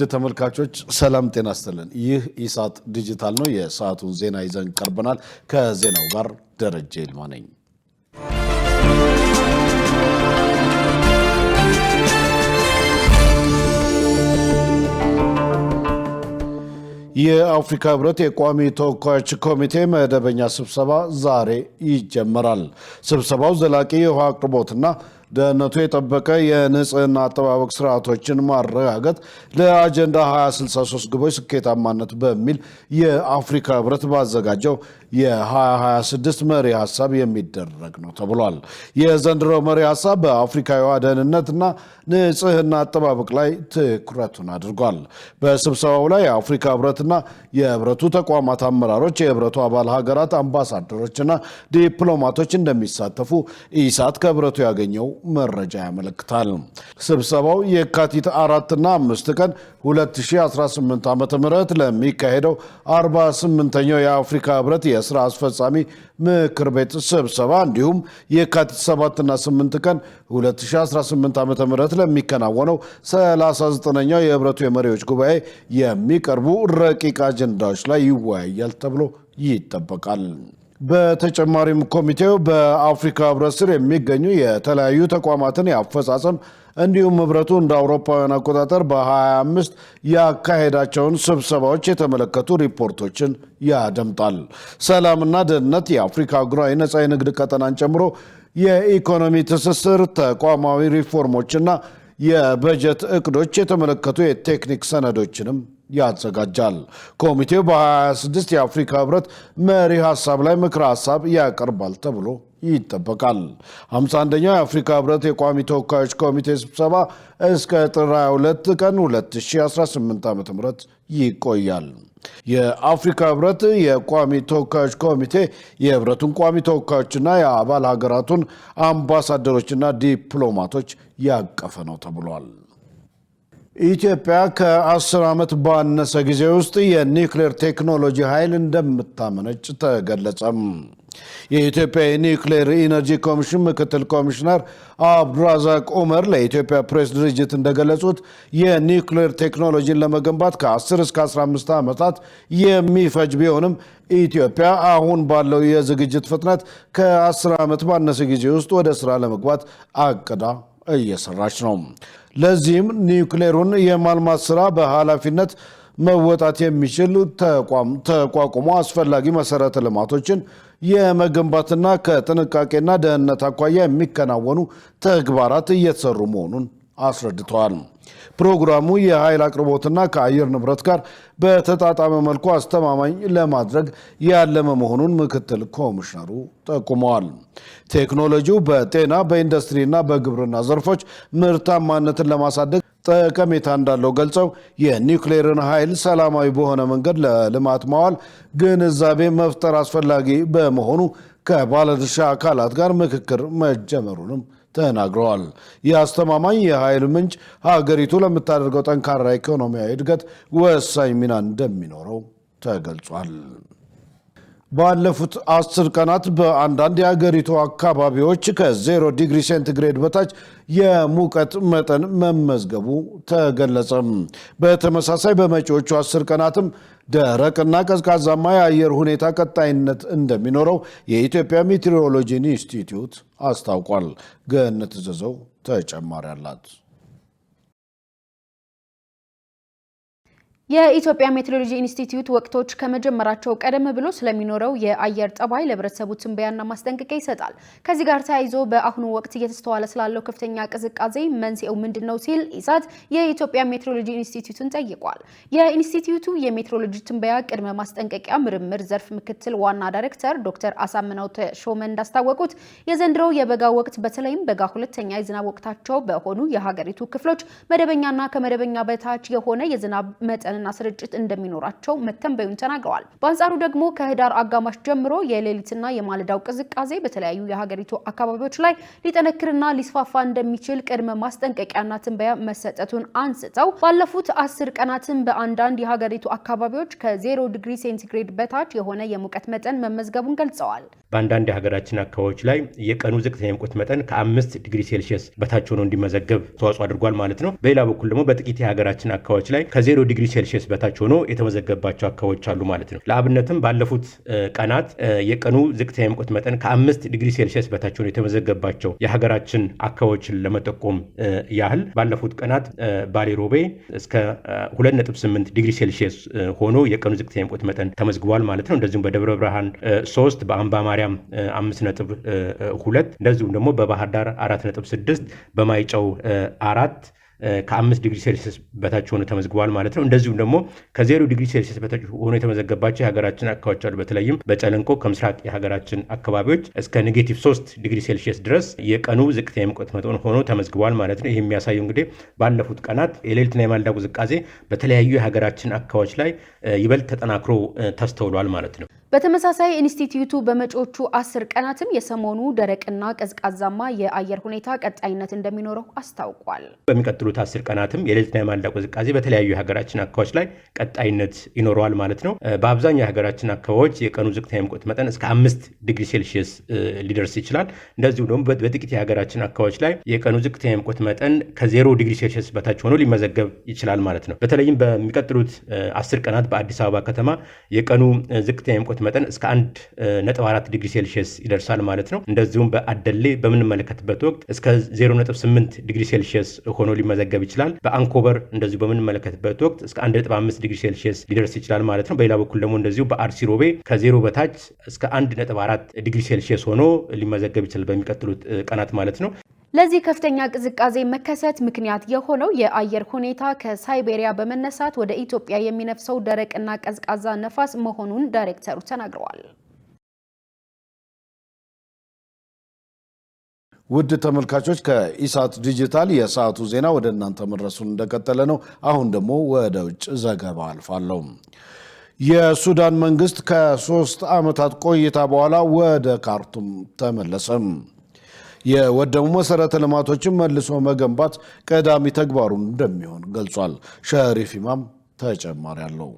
ውድ ተመልካቾች ሰላም ጤና ይስጥልን። ይህ ኢሳት ዲጂታል ነው። የሰዓቱን ዜና ይዘን ቀርበናል። ከዜናው ጋር ደረጀ ይልማ ነኝ። የአፍሪካ ህብረት የቋሚ ተወካዮች ኮሚቴ መደበኛ ስብሰባ ዛሬ ይጀምራል። ስብሰባው ዘላቂ የውሃ አቅርቦትና ደህንነቱ የጠበቀ የንጽህና አጠባበቅ ስርዓቶችን ማረጋገጥ ለአጀንዳ 2063 ግቦች ስኬታማነት በሚል የአፍሪካ ህብረት ባዘጋጀው የ2026 መሪ ሐሳብ የሚደረግ ነው ተብሏል። የዘንድሮ መሪ ሐሳብ በአፍሪካዊ ደህንነትና ንጽህና አጠባበቅ ላይ ትኩረቱን አድርጓል። በስብሰባው ላይ የአፍሪካ ህብረትና የህብረቱ ተቋማት አመራሮች፣ የህብረቱ አባል ሀገራት አምባሳደሮችና ዲፕሎማቶች እንደሚሳተፉ ኢሳት ከህብረቱ ያገኘው መረጃ ያመለክታል። ስብሰባው የካቲት 4 እና 5 ቀን 2018 ዓ.ም ለሚካሄደው 48ኛው የአፍሪካ ህብረት የስራ አስፈጻሚ ምክር ቤት ስብሰባ እንዲሁም የካቲት 7 እና 8 ቀን 2018 ዓ.ም ለሚከናወነው 39ኛው የህብረቱ የመሪዎች ጉባኤ የሚቀርቡ ረቂቅ አጀንዳዎች ላይ ይወያያል ተብሎ ይጠበቃል። በተጨማሪም ኮሚቴው በአፍሪካ ህብረት ስር የሚገኙ የተለያዩ ተቋማትን ያፈጻጸም እንዲሁም ህብረቱ እንደ አውሮፓውያን አቆጣጠር በ25 ያካሄዳቸውን ስብሰባዎች የተመለከቱ ሪፖርቶችን ያደምጣል። ሰላምና ደህንነት፣ የአፍሪካ አህጉራዊ ነጻ የንግድ ቀጠናን ጨምሮ የኢኮኖሚ ትስስር፣ ተቋማዊ ሪፎርሞችና የበጀት እቅዶች የተመለከቱ የቴክኒክ ሰነዶችንም ያዘጋጃል። ኮሚቴው በ26 የአፍሪካ ህብረት መሪ ሐሳብ ላይ ምክረ ሐሳብ ያቀርባል ተብሎ ይጠበቃል። 51ኛው የአፍሪካ ህብረት የቋሚ ተወካዮች ኮሚቴ ስብሰባ እስከ ጥር 22 ቀን 2018 ዓ.ም ይቆያል። የአፍሪካ ህብረት የቋሚ ተወካዮች ኮሚቴ የህብረቱን ቋሚ ተወካዮችና የአባል ሀገራቱን አምባሳደሮችና ዲፕሎማቶች ያቀፈ ነው ተብሏል። ኢትዮጵያ ከ10 ዓመት ባነሰ ጊዜ ውስጥ የኒውክሌር ቴክኖሎጂ ኃይል እንደምታመነጭ ተገለጸም። የኢትዮጵያ የኒውክሌር ኢነርጂ ኮሚሽን ምክትል ኮሚሽነር አብዱራዛቅ ኡመር ለኢትዮጵያ ፕሬስ ድርጅት እንደገለጹት የኒውክሌር ቴክኖሎጂን ለመገንባት ከ10 እስከ 15 ዓመታት የሚፈጅ ቢሆንም ኢትዮጵያ አሁን ባለው የዝግጅት ፍጥነት ከ10 ዓመት ባነሰ ጊዜ ውስጥ ወደ ስራ ለመግባት አቅዳ እየሰራች ነው። ለዚህም ኒውክሌሩን የማልማት ስራ በኃላፊነት መወጣት የሚችል ተቋቁሞ አስፈላጊ መሰረተ ልማቶችን የመገንባትና ከጥንቃቄና ደህንነት አኳያ የሚከናወኑ ተግባራት እየተሰሩ መሆኑን አስረድተዋል። ፕሮግራሙ የኃይል አቅርቦትና ከአየር ንብረት ጋር በተጣጣመ መልኩ አስተማማኝ ለማድረግ ያለመ መሆኑን ምክትል ኮሚሽነሩ ጠቁመዋል። ቴክኖሎጂው በጤና፣ በኢንዱስትሪና በግብርና ዘርፎች ምርታማነትን ለማሳደግ ጠቀሜታ እንዳለው ገልጸው የኒውክሌርን ኃይል ሰላማዊ በሆነ መንገድ ለልማት ማዋል ግንዛቤ መፍጠር አስፈላጊ በመሆኑ ከባለድርሻ አካላት ጋር ምክክር መጀመሩንም ተናግረዋል። የአስተማማኝ የኃይል ምንጭ ሀገሪቱ ለምታደርገው ጠንካራ ኢኮኖሚያዊ እድገት ወሳኝ ሚና እንደሚኖረው ተገልጿል። ባለፉት 10 ቀናት በአንዳንድ የሀገሪቱ አካባቢዎች ከ0 ዲግሪ ሴንቲግሬድ በታች የሙቀት መጠን መመዝገቡ ተገለጸ። በተመሳሳይ በመጪዎቹ 10 ቀናትም ደረቅና ቀዝቃዛማ የአየር ሁኔታ ቀጣይነት እንደሚኖረው የኢትዮጵያ ሜትሮሎጂ ኢንስቲትዩት አስታውቋል። ገነት ዘዘው ተጨማሪ አላት። የኢትዮጵያ ሜትሮሎጂ ኢንስቲትዩት ወቅቶች ከመጀመራቸው ቀደም ብሎ ስለሚኖረው የአየር ጠባይ ለህብረተሰቡ ትንበያና ማስጠንቀቂያ ይሰጣል። ከዚህ ጋር ተያይዞ በአሁኑ ወቅት እየተስተዋለ ስላለው ከፍተኛ ቅዝቃዜ መንስኤው ምንድነው ሲል ኢሳት የኢትዮጵያ ሜትሮሎጂ ኢንስቲትዩትን ጠይቋል። የኢንስቲትዩቱ የሜትሮሎጂ ትንበያ ቅድመ ማስጠንቀቂያ ምርምር ዘርፍ ምክትል ዋና ዳይሬክተር ዶክተር አሳምነው ተሾመ እንዳስታወቁት የዘንድሮው የበጋ ወቅት በተለይም በጋ ሁለተኛ የዝናብ ወቅታቸው በሆኑ የሀገሪቱ ክፍሎች መደበኛና ከመደበኛ በታች የሆነ የዝናብ መጠን እና ስርጭት እንደሚኖራቸው መተንበዩን ተናግረዋል። በአንጻሩ ደግሞ ከህዳር አጋማሽ ጀምሮ የሌሊትና የማለዳው ቅዝቃዜ በተለያዩ የሀገሪቱ አካባቢዎች ላይ ሊጠነክርና ሊስፋፋ እንደሚችል ቅድመ ማስጠንቀቂያና ትንበያ መሰጠቱን አንስተው ባለፉት 10 ቀናትም በአንዳንድ የሀገሪቱ አካባቢዎች ከ0 ዲግሪ ሴንቲግሬድ በታች የሆነ የሙቀት መጠን መመዝገቡን ገልጸዋል። በአንዳንድ የሀገራችን አካባቢዎች ላይ የቀኑ ዝቅተኛ የሙቀት መጠን ከ5 ዲግሪ ሴልሺየስ በታች ሆኖ እንዲመዘገብ ተዋጽኦ አድርጓል ማለት ነው። በሌላ በኩል ደግሞ በጥቂት የሀገራችን አካባቢዎች ላይ ከ0 ዲግሪ ሴልሺየስ በታች ሆኖ የተመዘገበባቸው አካባቢዎች አሉ ማለት ነው። ለአብነትም ባለፉት ቀናት የቀኑ ዝቅተኛ የሙቀት መጠን ከ5 ዲግሪ ሴልሺየስ በታች ሆኖ የተመዘገበባቸው የሀገራችን አካባቢዎችን ለመጠቆም ያህል ባለፉት ቀናት ባሌ ሮቤ እስከ 2.8 ዲግሪ ሴልሺየስ ሆኖ የቀኑ ዝቅተኛ የሙቀት መጠን ተመዝግቧል ማለት ነው። እንደዚሁም በደብረ ብርሃን 3፣ በአምባ ማርያም 5.2 እንደዚሁም ደግሞ በባህር ዳር 4.6 በማይጨው 4 ከ5 ዲግሪ ሴልሺየስ በታች ሆኖ ተመዝግቧል ማለት ነው። እንደዚሁም ደግሞ ከ0 ዲግሪ ሴልሺየስ በታች ሆኖ የተመዘገባቸው የሀገራችን አካባቢዎች አሉ። በተለይም በጨለንቆ ከምስራቅ የሀገራችን አካባቢዎች እስከ -3 ዲግሪ ሴልሺየስ ድረስ የቀኑ ዝቅተኛ የሙቀት መጠን ሆኖ ተመዝግቧል ማለት ነው። ይህ የሚያሳየው እንግዲህ ባለፉት ቀናት የሌሊትና የማለዳ ቅዝቃዜ በተለያዩ የሀገራችን አካባቢዎች ላይ ይበልጥ ተጠናክሮ ተስተውሏል ማለት ነው። በተመሳሳይ ኢንስቲትዩቱ በመጪዎቹ 10 ቀናትም የሰሞኑ ደረቅና ቀዝቃዛማ የአየር ሁኔታ ቀጣይነት እንደሚኖረው አስታውቋል። በሚቀጥሉት 10 ቀናትም የሌሊትና የማለዳ ቅዝቃዜ በተለያዩ የሀገራችን አካባቢዎች ላይ ቀጣይነት ይኖረዋል ማለት ነው። በአብዛኛው የሀገራችን አካባቢዎች የቀኑ ዝቅተኛ የሙቀት መጠን እስከ 5 ዲግሪ ሴልሺየስ ሊደርስ ይችላል። እንደዚሁም ደግሞ በጥቂት የሀገራችን አካባቢዎች ላይ የቀኑ ዝቅተኛ የሙቀት መጠን ከ0 ዲግሪ ሴልሺየስ በታች ሆኖ ሊመዘገብ ይችላል ማለት ነው። በተለይም በሚቀጥሉት 10 ቀናት በአዲስ አበባ ከተማ የቀኑ ዝቅተኛ የሙቀት መጠን እስከ 1.4 ዲግሪ ሴልሺየስ ይደርሳል ማለት ነው። እንደዚሁም በአደሌ በምንመለከትበት ወቅት እስከ 0.8 ዲግሪ ሴልሺየስ ሆኖ ሊመዘገብ ይችላል። በአንኮበር እንደዚሁ በምንመለከትበት ወቅት እስከ 1.5 ዲግሪ ሴልሺየስ ሊደርስ ይችላል ማለት ነው። በሌላ በኩል ደግሞ እንደዚሁ በአርሲ ሮቤ ከ0 በታች እስከ 1.4 ዲግሪ ሴልሺየስ ሆኖ ሊመዘገብ ይችላል በሚቀጥሉት ቀናት ማለት ነው። ለዚህ ከፍተኛ ቅዝቃዜ መከሰት ምክንያት የሆነው የአየር ሁኔታ ከሳይቤሪያ በመነሳት ወደ ኢትዮጵያ የሚነፍሰው ደረቅና ቀዝቃዛ ነፋስ መሆኑን ዳይሬክተሩ ተናግረዋል። ውድ ተመልካቾች ከኢሳት ዲጂታል የሰዓቱ ዜና ወደ እናንተ መድረሱን እንደቀጠለ ነው። አሁን ደግሞ ወደ ውጭ ዘገባ አልፋለሁ። የሱዳን መንግስት ከ3 ዓመታት ቆይታ በኋላ ወደ ካርቱም ተመለሰም። የወደሙ መሰረተ ልማቶችን መልሶ መገንባት ቀዳሚ ተግባሩ እንደሚሆን ገልጿል። ሸሪፍ ኢማም ተጨማሪ አለው።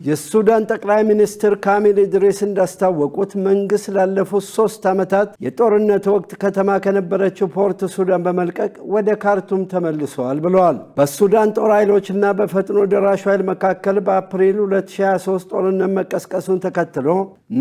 የሱዳን ጠቅላይ ሚኒስትር ካሚል ኢድሪስ እንዳስታወቁት መንግስት ላለፉት 3 ዓመታት የጦርነት ወቅት ከተማ ከነበረችው ፖርት ሱዳን በመልቀቅ ወደ ካርቱም ተመልሰዋል ብለዋል። በሱዳን ጦር ኃይሎችና በፈጥኖ ደራሹ ኃይል መካከል በአፕሪል 2023 ጦርነት መቀስቀሱን ተከትሎ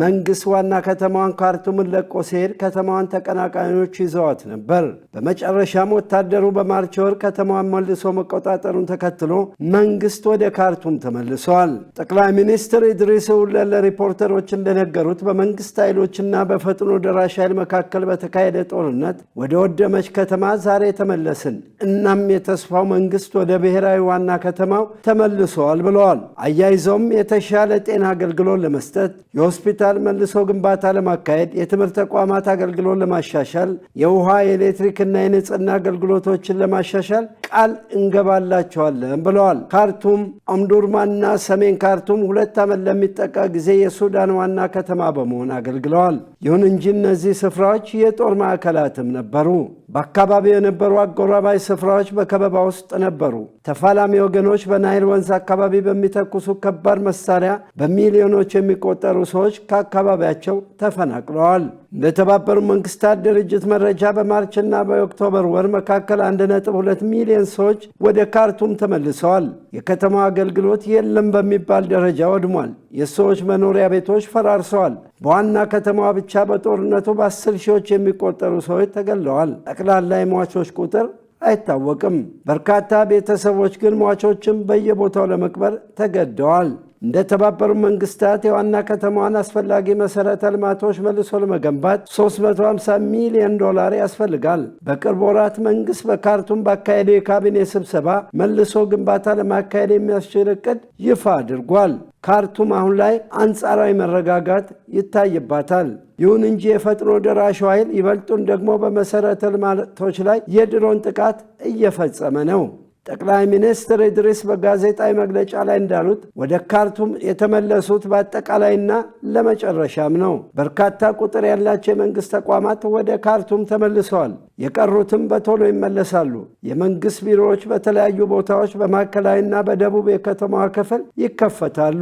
መንግስት ዋና ከተማዋን ካርቱምን ለቆ ሲሄድ ከተማዋን ተቀናቃኞች ይዘዋት ነበር። በመጨረሻም ወታደሩ በማርች ወር ከተማዋን መልሶ መቆጣጠሩን ተከትሎ መንግስት ወደ ካርቱም ተመልሰዋል። ጠቅላይ ሚኒስትር ኢድሪስ ለሪፖርተሮች እንደነገሩት በመንግስት ኃይሎችና በፈጥኖ ደራሽ ኃይል መካከል በተካሄደ ጦርነት ወደ ወደመች ከተማ ዛሬ ተመለስን። እናም የተስፋው መንግስት ወደ ብሔራዊ ዋና ከተማው ተመልሰዋል ብለዋል። አያይዘውም የተሻለ ጤና አገልግሎት ለመስጠት፣ የሆስፒታል መልሶ ግንባታ ለማካሄድ፣ የትምህርት ተቋማት አገልግሎት ለማሻሻል፣ የውሃ የኤሌክትሪክና የንጽህና አገልግሎቶችን ለማሻሻል ቃል እንገባላቸዋለን ብለዋል። ካርቱም፣ ኦምዱርማንና ሰሜን ካርቱም 2 ዓመት ለሚጠጋ ጊዜ የሱዳን ዋና ከተማ በመሆን አገልግለዋል። ይሁን እንጂ እነዚህ ስፍራዎች የጦር ማዕከላትም ነበሩ። በአካባቢው የነበሩ አጎራባች ስፍራዎች በከበባ ውስጥ ነበሩ። ተፋላሚ ወገኖች በናይል ወንዝ አካባቢ በሚተኩሱ ከባድ መሳሪያ በሚሊዮኖች የሚቆጠሩ ሰዎች ከአካባቢያቸው ተፈናቅለዋል። እንደተባበሩት መንግስታት ድርጅት መረጃ በማርችና በኦክቶበር ወር መካከል 1.2 ሚሊዮን ሰዎች ወደ ካርቱም ተመልሰዋል። የከተማው አገልግሎት የለም በሚባል ደረጃ ወድሟል። የሰዎች መኖሪያ ቤቶች ፈራርሰዋል። በዋና ከተማዋ ብቻ በጦርነቱ በ10 ሺዎች የሚቆጠሩ ሰዎች ተገለዋል። ጠቅላላ የሟቾች ቁጥር አይታወቅም። በርካታ ቤተሰቦች ግን ሟቾችን በየቦታው ለመቅበር ተገደዋል። እንደተባበሩት መንግስታት የዋና ከተማዋን አስፈላጊ መሰረተ ልማቶች መልሶ ለመገንባት $350 ሚሊዮን ያስፈልጋል። በቅርብ ወራት መንግስት በካርቱም ባካሄደው የካቢኔ ስብሰባ መልሶ ግንባታ ለማካሄድ የሚያስችል እቅድ ይፋ አድርጓል። ካርቱም አሁን ላይ አንጻራዊ መረጋጋት ይታይባታል። ይሁን እንጂ የፈጥኖ ደራሹ ኃይል ይበልጡን ደግሞ በመሰረተ ልማቶች ላይ የድሮን ጥቃት እየፈጸመ ነው። ጠቅላይ ሚኒስትር ኢድሪስ በጋዜጣዊ መግለጫ ላይ እንዳሉት ወደ ካርቱም የተመለሱት በአጠቃላይና ለመጨረሻም ነው። በርካታ ቁጥር ያላቸው የመንግስት ተቋማት ወደ ካርቱም ተመልሰዋል። የቀሩትም በቶሎ ይመለሳሉ። የመንግስት ቢሮዎች በተለያዩ ቦታዎች በማዕከላዊና በደቡብ የከተማዋ ክፍል ይከፈታሉ።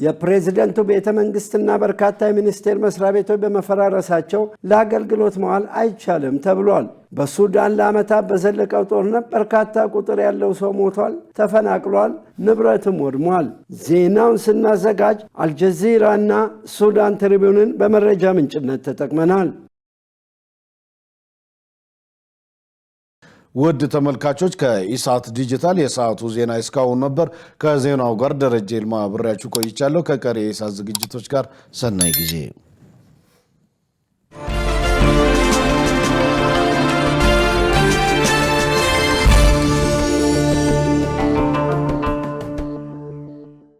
የፕሬዝደንቱ ቤተ መንግስትና በርካታ የሚኒስቴር መስሪያ ቤቶች በመፈራረሳቸው ለአገልግሎት መዋል አይቻልም ተብሏል። በሱዳን ለዓመታት በዘለቀው ጦርነት በርካታ ቁጥር ያለው ሰው ሞቷል፣ ተፈናቅሏል፣ ንብረትም ወድሟል። ዜናውን ስናዘጋጅ አልጀዚራና ሱዳን ትሪቢዩንን በመረጃ ምንጭነት ተጠቅመናል። ውድ ተመልካቾች ከኢሳት ዲጂታል የሰዓቱ ዜና እስካሁን ነበር። ከዜናው ጋር ደረጀ ይልማ አብሬያችሁ ቆይቻለሁ። ከቀሪ የኢሳት ዝግጅቶች ጋር ሰናይ ጊዜ